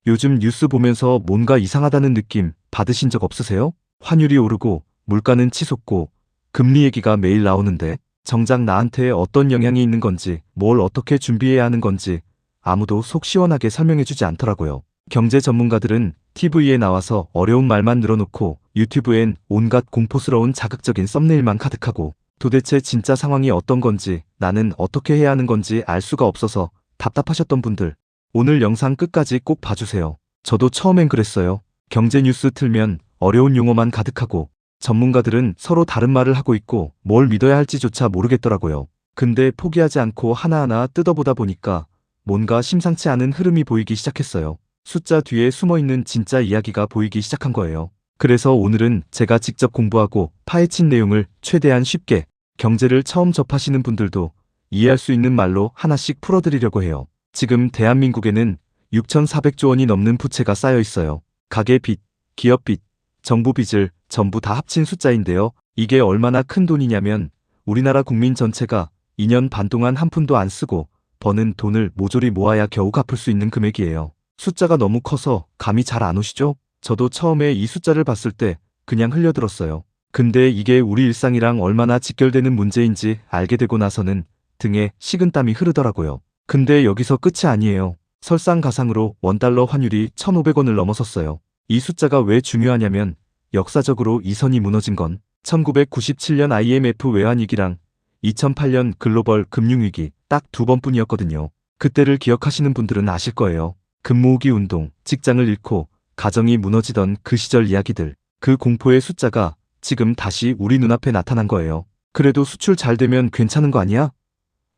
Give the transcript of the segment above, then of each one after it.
요즘 뉴스 보면서 뭔가 이상하다는 느낌 받으신 적 없으세요? 환율이 오르고 물가는 치솟고 금리 얘기가 매일 나오는데 정작 나한테 어떤 영향이 있는 건지 뭘 어떻게 준비해야 하는 건지 아무도 속 시원하게 설명해주지 않더라고요. 경제 전문가들은 TV에 나와서 어려운 말만 늘어놓고 유튜브엔 온갖 공포스러운 자극적인 썸네일만 가득하고 도대체 진짜 상황이 어떤 건지 나는 어떻게 해야 하는 건지 알 수가 없어서 답답하셨던 분들 오늘 영상 끝까지 꼭 봐주세요. 저도 처음엔 그랬어요. 경제 뉴스 틀면 어려운 용어만 가득하고 전문가들은 서로 다른 말을 하고 있고 뭘 믿어야 할지조차 모르겠더라고요. 근데 포기하지 않고 하나하나 뜯어보다 보니까 뭔가 심상치 않은 흐름이 보이기 시작했어요. 숫자 뒤에 숨어있는 진짜 이야기가 보이기 시작한 거예요. 그래서 오늘은 제가 직접 공부하고 파헤친 내용을 최대한 쉽게 경제를 처음 접하시는 분들도 이해할 수 있는 말로 하나씩 풀어드리려고 해요. 지금 대한민국에는 6,400조 원이 넘는 부채가 쌓여 있어요. 가계빚, 기업빚, 정부 빚을 전부 다 합친 숫자인데요. 이게 얼마나 큰 돈이냐면 우리나라 국민 전체가 2년 반 동안 한 푼도 안 쓰고 버는 돈을 모조리 모아야 겨우 갚을 수 있는 금액이에요. 숫자가 너무 커서 감이 잘 안 오시죠? 저도 처음에 이 숫자를 봤을 때 그냥 흘려들었어요. 근데 이게 우리 일상이랑 얼마나 직결되는 문제인지 알게 되고 나서는 등에 식은땀이 흐르더라고요. 근데 여기서 끝이 아니에요. 설상가상으로 원달러 환율이 1,500원을 넘어섰어요. 이 숫자가 왜 중요하냐면 역사적으로 이 선이 무너진 건 1997년 IMF 외환위기랑 2008년 글로벌 금융위기 딱 두 번뿐이었거든요. 그때를 기억하시는 분들은 아실 거예요. 금모으기 운동, 직장을 잃고 가정이 무너지던 그 시절 이야기들. 그 공포의 숫자가 지금 다시 우리 눈앞에 나타난 거예요. 그래도 수출 잘 되면 괜찮은 거 아니야?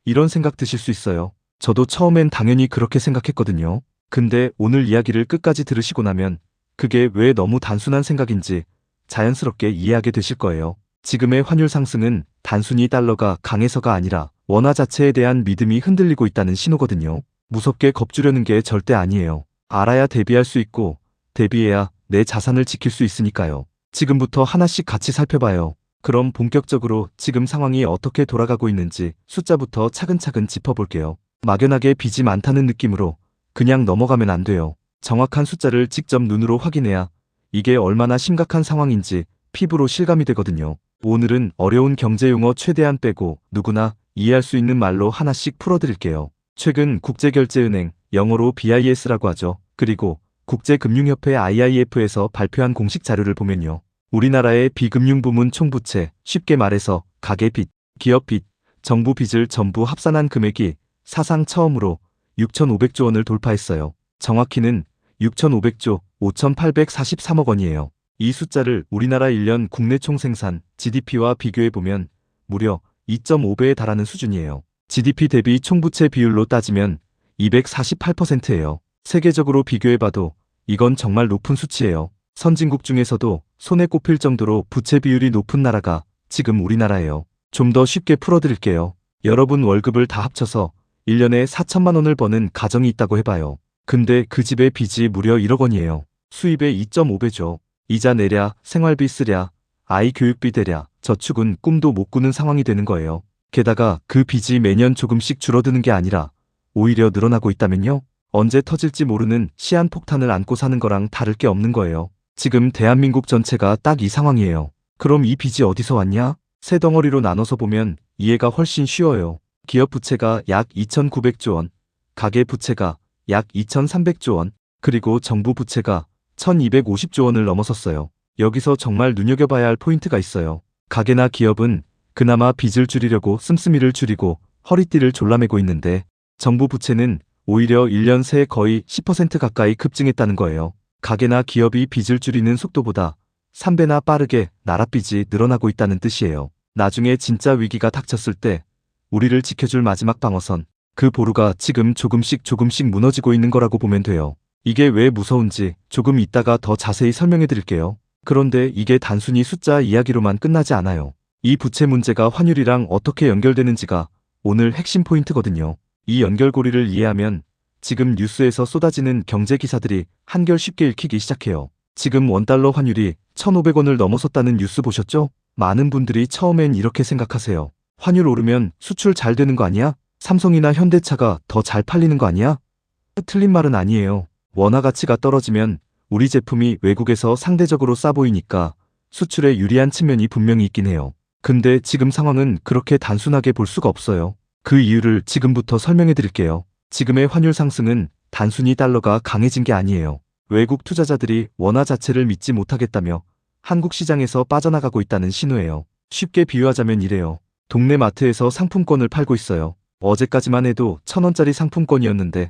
이런 생각 드실 수 있어요. 저도 처음엔 당연히 그렇게 생각했거든요. 근데 오늘 이야기를 끝까지 들으시고 나면 그게 왜 너무 단순한 생각인지 자연스럽게 이해하게 되실 거예요. 지금의 환율 상승은 단순히 달러가 강해서가 아니라 원화 자체에 대한 믿음이 흔들리고 있다는 신호거든요. 무섭게 겁주려는 게 절대 아니에요. 알아야 대비할 수 있고 대비해야 내 자산을 지킬 수 있으니까요. 지금부터 하나씩 같이 살펴봐요. 그럼 본격적으로 지금 상황이 어떻게 돌아가고 있는지 숫자부터 차근차근 짚어볼게요. 막연하게 빚이 많다는 느낌으로 그냥 넘어가면 안 돼요. 정확한 숫자를 직접 눈으로 확인해야 이게 얼마나 심각한 상황인지 피부로 실감이 되거든요. 오늘은 어려운 경제용어 최대한 빼고 누구나 이해할 수 있는 말로 하나씩 풀어드릴게요. 최근 국제결제은행, 영어로 BIS라고 하죠. 그리고 국제금융협회 IIF에서 발표한 공식 자료를 보면요. 우리나라의 비금융 부문 총부채, 쉽게 말해서 가계빚, 기업빚, 정부 빚을 전부 합산한 금액이 사상 처음으로 6,500조 원을 돌파했어요. 정확히는 6,500조 5,843억 원이에요. 이 숫자를 우리나라 1년 국내 총생산 GDP와 비교해보면 무려 2.5배에 달하는 수준이에요. GDP 대비 총부채 비율로 따지면 248%예요. 세계적으로 비교해봐도 이건 정말 높은 수치예요. 선진국 중에서도 손에 꼽힐 정도로 부채 비율이 높은 나라가 지금 우리나라예요. 좀 더 쉽게 풀어드릴게요. 여러분 월급을 다 합쳐서 1년에 4천만 원을 버는 가정이 있다고 해봐요. 근데 그 집의 빚이 무려 1억 원이에요. 수입의 2.5배죠. 이자 내랴, 생활비 쓰랴, 아이 교육비 대랴, 저축은 꿈도 못 꾸는 상황이 되는 거예요. 게다가 그 빚이 매년 조금씩 줄어드는 게 아니라 오히려 늘어나고 있다면요? 언제 터질지 모르는 시한폭탄을 안고 사는 거랑 다를 게 없는 거예요. 지금 대한민국 전체가 딱 이 상황이에요. 그럼 이 빚이 어디서 왔냐? 세 덩어리로 나눠서 보면 이해가 훨씬 쉬워요. 기업 부채가 약 2,900조 원, 가계 부채가 약 2,300조 원, 그리고 정부 부채가 1,250조 원을 넘어섰어요. 여기서 정말 눈여겨봐야 할 포인트가 있어요. 가계나 기업은 그나마 빚을 줄이려고 씀씀이를 줄이고 허리띠를 졸라매고 있는데 정부 부채는 오히려 1년 새에 거의 10% 가까이 급증했다는 거예요. 가계나 기업이 빚을 줄이는 속도보다 3배나 빠르게 나라 빚이 늘어나고 있다는 뜻이에요. 나중에 진짜 위기가 닥쳤을 때 우리를 지켜줄 마지막 방어선, 그 보루가 지금 조금씩 무너지고 있는 거라고 보면 돼요. 이게 왜 무서운지 조금 이따가 더 자세히 설명해 드릴게요. 그런데 이게 단순히 숫자 이야기로만 끝나지 않아요. 이 부채 문제가 환율이랑 어떻게 연결되는지가 오늘 핵심 포인트거든요. 이 연결고리를 이해하면 지금 뉴스에서 쏟아지는 경제 기사들이 한결 쉽게 읽히기 시작해요. 지금 원달러 환율이 1,500원을 넘어섰다는 뉴스 보셨죠? 많은 분들이 처음엔 이렇게 생각하세요. 환율 오르면 수출 잘 되는 거 아니야? 삼성이나 현대차가 더 잘 팔리는 거 아니야? 틀린 말은 아니에요. 원화 가치가 떨어지면 우리 제품이 외국에서 상대적으로 싸 보이니까 수출에 유리한 측면이 분명히 있긴 해요. 근데 지금 상황은 그렇게 단순하게 볼 수가 없어요. 그 이유를 지금부터 설명해 드릴게요. 지금의 환율 상승은 단순히 달러가 강해진 게 아니에요. 외국 투자자들이 원화 자체를 믿지 못하겠다며 한국 시장에서 빠져나가고 있다는 신호예요. 쉽게 비유하자면 이래요. 동네 마트에서 상품권을 팔고 있어요. 어제까지만 해도 1,000원짜리 상품권이었는데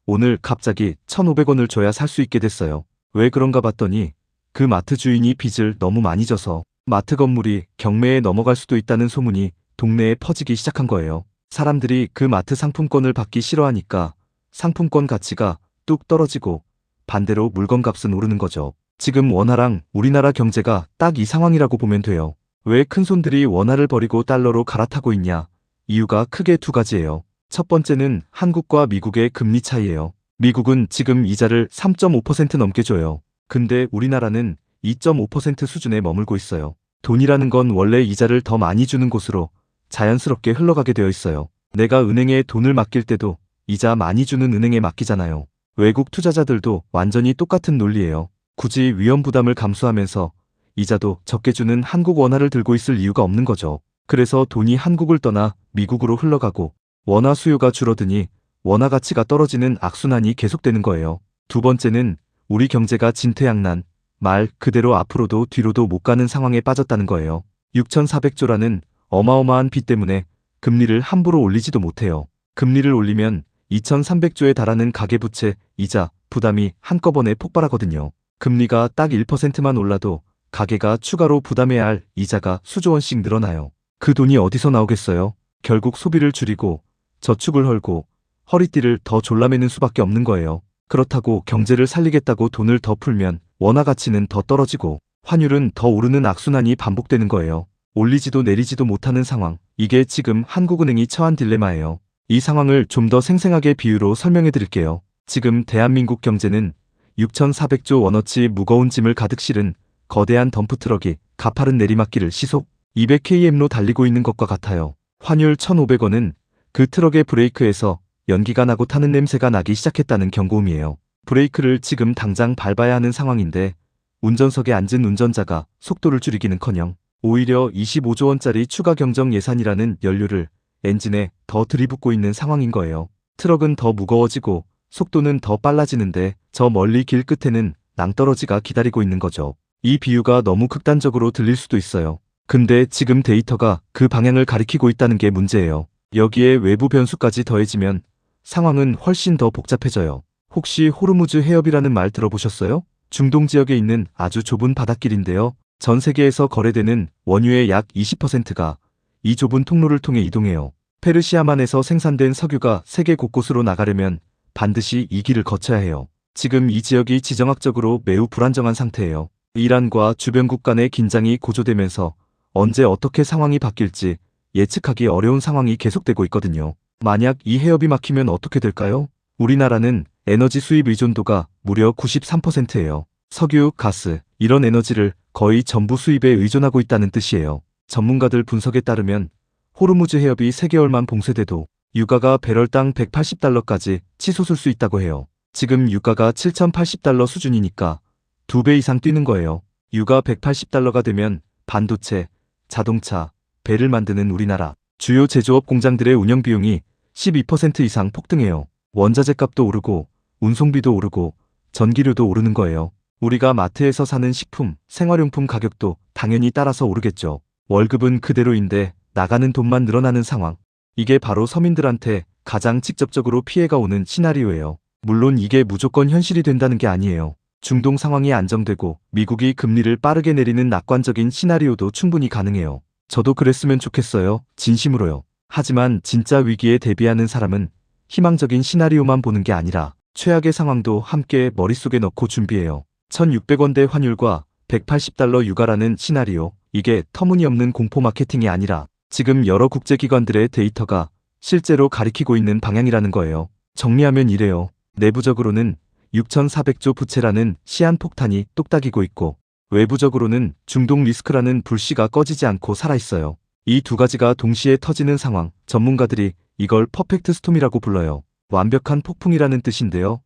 오늘 갑자기 1,500원을 줘야 살 수 있게 됐어요. 왜 그런가 봤더니 그 마트 주인이 빚을 너무 많이 져서 마트 건물이 경매에 넘어갈 수도 있다는 소문이 동네에 퍼지기 시작한 거예요. 사람들이 그 마트 상품권을 받기 싫어하니까 상품권 가치가 뚝 떨어지고 반대로 물건 값은 오르는 거죠. 지금 원화랑 우리나라 경제가 딱 이 상황이라고 보면 돼요. 왜 큰손들이 원화를 버리고 달러로 갈아타고 있냐? 이유가 크게 두 가지예요. 첫 번째는 한국과 미국의 금리 차이예요. 미국은 지금 이자를 3.5% 넘게 줘요. 근데 우리나라는 2.5% 수준에 머물고 있어요. 돈이라는 건 원래 이자를 더 많이 주는 곳으로 자연스럽게 흘러가게 되어 있어요. 내가 은행에 돈을 맡길 때도 이자 많이 주는 은행에 맡기잖아요. 외국 투자자들도 완전히 똑같은 논리예요. 굳이 위험 부담을 감수하면서 이자도 적게 주는 한국 원화를 들고 있을 이유가 없는 거죠. 그래서 돈이 한국을 떠나 미국으로 흘러가고 원화 수요가 줄어드니 원화 가치가 떨어지는 악순환이 계속되는 거예요. 두 번째는 우리 경제가 진퇴양난, 말 그대로 앞으로도 뒤로도 못 가는 상황에 빠졌다는 거예요. 6,400조라는 어마어마한 빚 때문에 금리를 함부로 올리지도 못해요. 금리를 올리면 2,300조에 달하는 가계부채, 이자, 부담이 한꺼번에 폭발하거든요. 금리가 딱 1%만 올라도 가계가 추가로 부담해야 할 이자가 수조 원씩 늘어나요. 그 돈이 어디서 나오겠어요? 결국 소비를 줄이고 저축을 헐고 허리띠를 더 졸라매는 수밖에 없는 거예요. 그렇다고 경제를 살리겠다고 돈을 더 풀면 원화 가치는 더 떨어지고 환율은 더 오르는 악순환이 반복되는 거예요. 올리지도 내리지도 못하는 상황. 이게 지금 한국은행이 처한 딜레마예요. 이 상황을 좀 더 생생하게 비유로 설명해 드릴게요. 지금 대한민국 경제는 6,400조 원어치 무거운 짐을 가득 실은 거대한 덤프트럭이 가파른 내리막길을 시속 200km로 달리고 있는 것과 같아요. 환율 1,500원은 그 트럭의 브레이크에서 연기가 나고 타는 냄새가 나기 시작했다는 경고음이에요. 브레이크를 지금 당장 밟아야 하는 상황인데 운전석에 앉은 운전자가 속도를 줄이기는커녕 오히려 25조 원짜리 추가 경정 예산이라는 연료를 엔진에 더 들이붓고 있는 상황인 거예요. 트럭은 더 무거워지고 속도는 더 빨라지는데 저 멀리 길 끝에는 낭떠러지가 기다리고 있는 거죠. 이 비유가 너무 극단적으로 들릴 수도 있어요. 근데 지금 데이터가 그 방향을 가리키고 있다는 게 문제예요. 여기에 외부 변수까지 더해지면 상황은 훨씬 더 복잡해져요. 혹시 호르무즈 해협이라는 말 들어보셨어요? 중동 지역에 있는 아주 좁은 바닷길인데요. 전 세계에서 거래되는 원유의 약 20%가 이 좁은 통로를 통해 이동해요. 페르시아만에서 생산된 석유가 세계 곳곳으로 나가려면 반드시 이 길을 거쳐야 해요. 지금 이 지역이 지정학적으로 매우 불안정한 상태예요. 이란과 주변국 간의 긴장이 고조되면서 언제 어떻게 상황이 바뀔지 예측하기 어려운 상황이 계속되고 있거든요. 만약 이 해협이 막히면 어떻게 될까요? 우리나라는 에너지 수입 의존도가 무려 93%예요. 석유, 가스, 이런 에너지를 거의 전부 수입에 의존하고 있다는 뜻이에요. 전문가들 분석에 따르면 호르무즈 해협이 3개월만 봉쇄돼도 유가가 배럴당 180달러까지 치솟을 수 있다고 해요. 지금 유가가 7,080달러 수준이니까 2배 이상 뛰는 거예요. 유가 180달러가 되면 반도체, 자동차, 배를 만드는 우리나라 주요 제조업 공장들의 운영 비용이 12% 이상 폭등해요. 원자재 값도 오르고 운송비도 오르고 전기료도 오르는 거예요. 우리가 마트에서 사는 식품, 생활용품 가격도 당연히 따라서 오르겠죠. 월급은 그대로인데 나가는 돈만 늘어나는 상황. 이게 바로 서민들한테 가장 직접적으로 피해가 오는 시나리오예요. 물론 이게 무조건 현실이 된다는 게 아니에요. 중동 상황이 안정되고 미국이 금리를 빠르게 내리는 낙관적인 시나리오도 충분히 가능해요. 저도 그랬으면 좋겠어요. 진심으로요. 하지만 진짜 위기에 대비하는 사람은 희망적인 시나리오만 보는 게 아니라 최악의 상황도 함께 머릿속에 넣고 준비해요. 1,600원대 환율과 180달러 유가라는 시나리오. 이게 터무니없는 공포 마케팅이 아니라 지금 여러 국제기관들의 데이터가 실제로 가리키고 있는 방향이라는 거예요. 정리하면 이래요. 내부적으로는 6,400조 부채라는 시한폭탄이 똑딱이고 있고 외부적으로는 중동 리스크라는 불씨가 꺼지지 않고 살아있어요. 이 두 가지가 동시에 터지는 상황, 전문가들이 이걸 퍼펙트 스톰이라고 불러요. 완벽한 폭풍이라는 뜻인데요.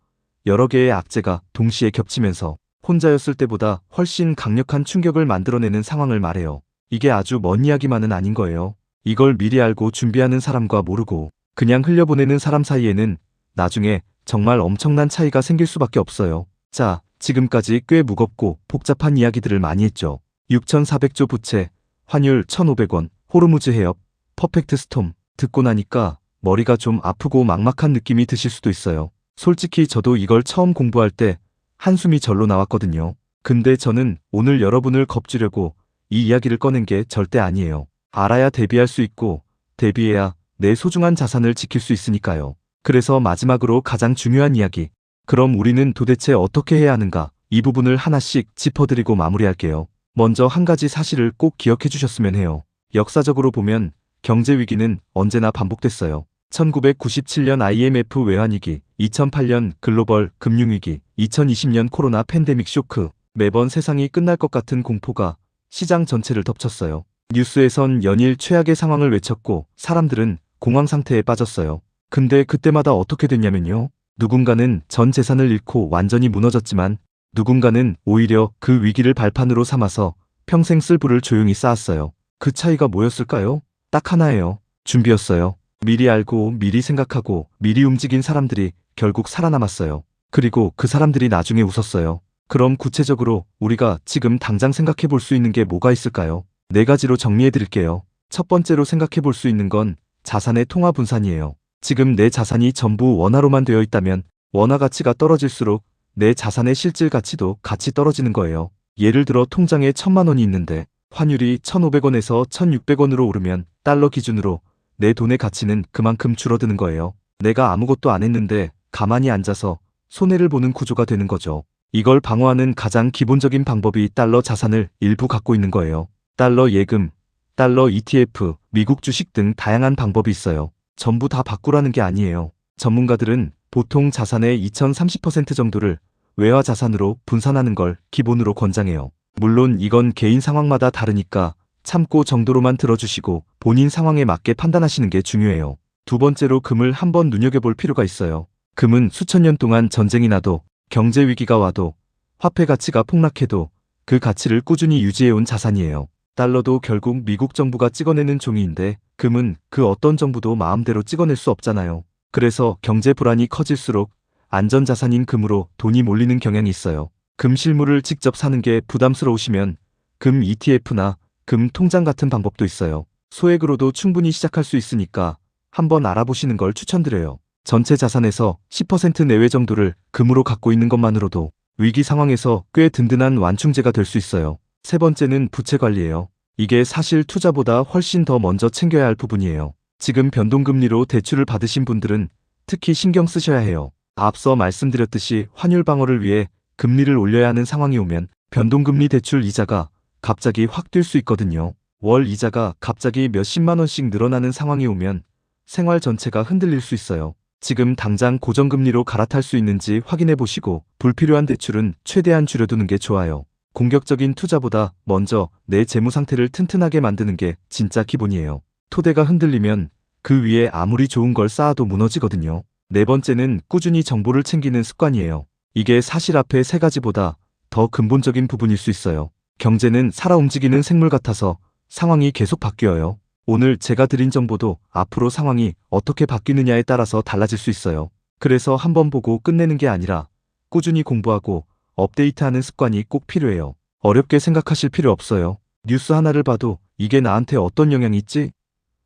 여러 개의 악재가 동시에 겹치면서 혼자였을 때보다 훨씬 강력한 충격을 만들어내는 상황을 말해요. 이게 아주 먼 이야기만은 아닌 거예요. 이걸 미리 알고 준비하는 사람과 모르고 그냥 흘려보내는 사람 사이에는 나중에 정말 엄청난 차이가 생길 수밖에 없어요. 자, 지금까지 꽤 무겁고 복잡한 이야기들을 많이 했죠. 6,400조 부채, 환율 1,500원, 호르무즈 해협, 퍼펙트 스톰 듣고 나니까 머리가 좀 아프고 막막한 느낌이 드실 수도 있어요. 솔직히 저도 이걸 처음 공부할 때 한숨이 절로 나왔거든요. 근데 저는 오늘 여러분을 겁주려고 이 이야기를 꺼낸 게 절대 아니에요. 알아야 대비할 수 있고 대비해야 내 소중한 자산을 지킬 수 있으니까요. 그래서 마지막으로 가장 중요한 이야기. 그럼 우리는 도대체 어떻게 해야 하는가? 이 부분을 하나씩 짚어드리고 마무리할게요. 먼저 한 가지 사실을 꼭 기억해 주셨으면 해요. 역사적으로 보면 경제 위기는 언제나 반복됐어요. 1997년 IMF 외환위기, 2008년 글로벌 금융위기, 2020년 코로나 팬데믹 쇼크. 매번 세상이 끝날 것 같은 공포가 시장 전체를 덮쳤어요. 뉴스에선 연일 최악의 상황을 외쳤고 사람들은 공황 상태에 빠졌어요. 근데 그때마다 어떻게 됐냐면요. 누군가는 전 재산을 잃고 완전히 무너졌지만 누군가는 오히려 그 위기를 발판으로 삼아서 평생 쓸 부를 조용히 쌓았어요. 그 차이가 뭐였을까요? 딱 하나예요. 준비였어요. 미리 알고 미리 생각하고 미리 움직인 사람들이 결국 살아남았어요. 그리고 그 사람들이 나중에 웃었어요. 그럼 구체적으로 우리가 지금 당장 생각해 볼 수 있는 게 뭐가 있을까요? 네 가지로 정리해 드릴게요. 첫 번째로 생각해 볼 수 있는 건 자산의 통화 분산이에요. 지금 내 자산이 전부 원화로만 되어 있다면 원화 가치가 떨어질수록 내 자산의 실질 가치도 같이 떨어지는 거예요. 예를 들어 통장에 1,000만 원이 있는데 환율이 1,500원에서 1,600원으로 오르면 달러 기준으로 내 돈의 가치는 그만큼 줄어드는 거예요. 내가 아무것도 안 했는데 가만히 앉아서 손해를 보는 구조가 되는 거죠. 이걸 방어하는 가장 기본적인 방법이 달러 자산을 일부 갖고 있는 거예요. 달러 예금, 달러 ETF, 미국 주식 등 다양한 방법이 있어요. 전부 다 바꾸라는 게 아니에요. 전문가들은 보통 자산의 2030% 정도를 외화 자산으로 분산하는 걸 기본으로 권장해요. 물론 이건 개인 상황마다 다르니까 참고 정도로만 들어주시고 본인 상황에 맞게 판단하시는 게 중요해요. 두 번째로 금을 한번 눈여겨볼 필요가 있어요. 금은 수천 년 동안 전쟁이 나도 경제 위기가 와도 화폐 가치가 폭락해도 그 가치를 꾸준히 유지해온 자산이에요. 달러도 결국 미국 정부가 찍어내는 종이인데 금은 그 어떤 정부도 마음대로 찍어낼 수 없잖아요. 그래서 경제 불안이 커질수록 안전자산인 금으로 돈이 몰리는 경향이 있어요. 금 실물을 직접 사는 게 부담스러우시면 금 ETF나 금 통장 같은 방법도 있어요. 소액으로도 충분히 시작할 수 있으니까 한번 알아보시는 걸 추천드려요. 전체 자산에서 10% 내외 정도를 금으로 갖고 있는 것만으로도 위기 상황에서 꽤 든든한 완충제가 될 수 있어요. 세 번째는 부채 관리예요. 이게 사실 투자보다 훨씬 더 먼저 챙겨야 할 부분이에요. 지금 변동금리로 대출을 받으신 분들은 특히 신경 쓰셔야 해요. 앞서 말씀드렸듯이 환율 방어를 위해 금리를 올려야 하는 상황이 오면 변동금리 대출 이자가 갑자기 확 뛸 수 있거든요. 월 이자가 갑자기 몇십만 원씩 늘어나는 상황이 오면 생활 전체가 흔들릴 수 있어요. 지금 당장 고정금리로 갈아탈 수 있는지 확인해 보시고 불필요한 대출은 최대한 줄여두는 게 좋아요. 공격적인 투자보다 먼저 내 재무 상태를 튼튼하게 만드는 게 진짜 기본이에요. 토대가 흔들리면 그 위에 아무리 좋은 걸 쌓아도 무너지거든요. 네 번째는 꾸준히 정보를 챙기는 습관이에요. 이게 사실 앞에 세 가지보다 더 근본적인 부분일 수 있어요. 경제는 살아 움직이는 생물 같아서 상황이 계속 바뀌어요. 오늘 제가 드린 정보도 앞으로 상황이 어떻게 바뀌느냐에 따라서 달라질 수 있어요. 그래서 한번 보고 끝내는 게 아니라 꾸준히 공부하고 업데이트하는 습관이 꼭 필요해요. 어렵게 생각하실 필요 없어요. 뉴스 하나를 봐도 이게 나한테 어떤 영향이 있지?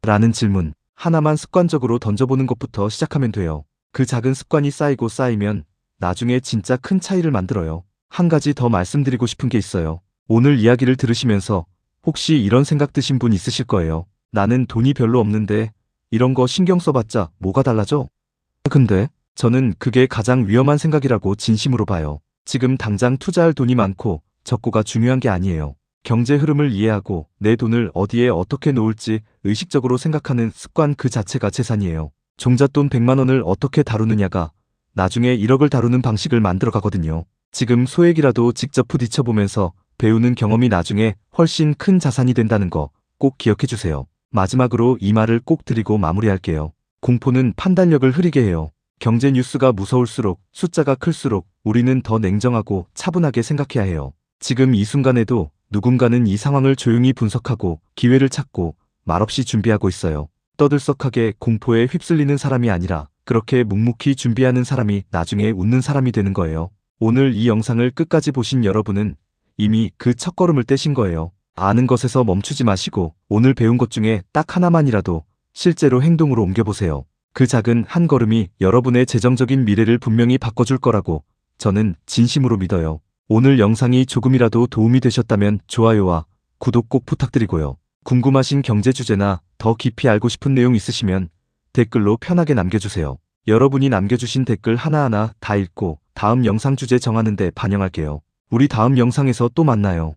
라는 질문 하나만 습관적으로 던져보는 것부터 시작하면 돼요. 그 작은 습관이 쌓이고 쌓이면 나중에 진짜 큰 차이를 만들어요. 한 가지 더 말씀드리고 싶은 게 있어요. 오늘 이야기를 들으시면서 혹시 이런 생각 드신 분 있으실 거예요. 나는 돈이 별로 없는데 이런 거 신경 써봤자 뭐가 달라져? 근데 저는 그게 가장 위험한 생각이라고 진심으로 봐요. 지금 당장 투자할 돈이 많고 적고가 중요한 게 아니에요. 경제 흐름을 이해하고 내 돈을 어디에 어떻게 놓을지 의식적으로 생각하는 습관 그 자체가 재산이에요. 종잣돈 100만 원을 어떻게 다루느냐가 나중에 1억을 다루는 방식을 만들어 가거든요. 지금 소액이라도 직접 부딪혀보면서 배우는 경험이 나중에 훨씬 큰 자산이 된다는 거 꼭 기억해 주세요. 마지막으로 이 말을 꼭 드리고 마무리할게요. 공포는 판단력을 흐리게 해요. 경제 뉴스가 무서울수록, 숫자가 클수록 우리는 더 냉정하고 차분하게 생각해야 해요. 지금 이 순간에도 누군가는 이 상황을 조용히 분석하고 기회를 찾고 말없이 준비하고 있어요. 떠들썩하게 공포에 휩쓸리는 사람이 아니라 그렇게 묵묵히 준비하는 사람이 나중에 웃는 사람이 되는 거예요. 오늘 이 영상을 끝까지 보신 여러분은 이미 그 첫걸음을 떼신 거예요. 아는 것에서 멈추지 마시고 오늘 배운 것 중에 딱 하나만이라도 실제로 행동으로 옮겨보세요. 그 작은 한 걸음이 여러분의 재정적인 미래를 분명히 바꿔줄 거라고 저는 진심으로 믿어요. 오늘 영상이 조금이라도 도움이 되셨다면 좋아요와 구독 꼭 부탁드리고요. 궁금하신 경제 주제나 더 깊이 알고 싶은 내용 있으시면 댓글로 편하게 남겨주세요. 여러분이 남겨주신 댓글 하나하나 다 읽고 다음 영상 주제 정하는 데 반영할게요. 우리 다음 영상에서 또 만나요.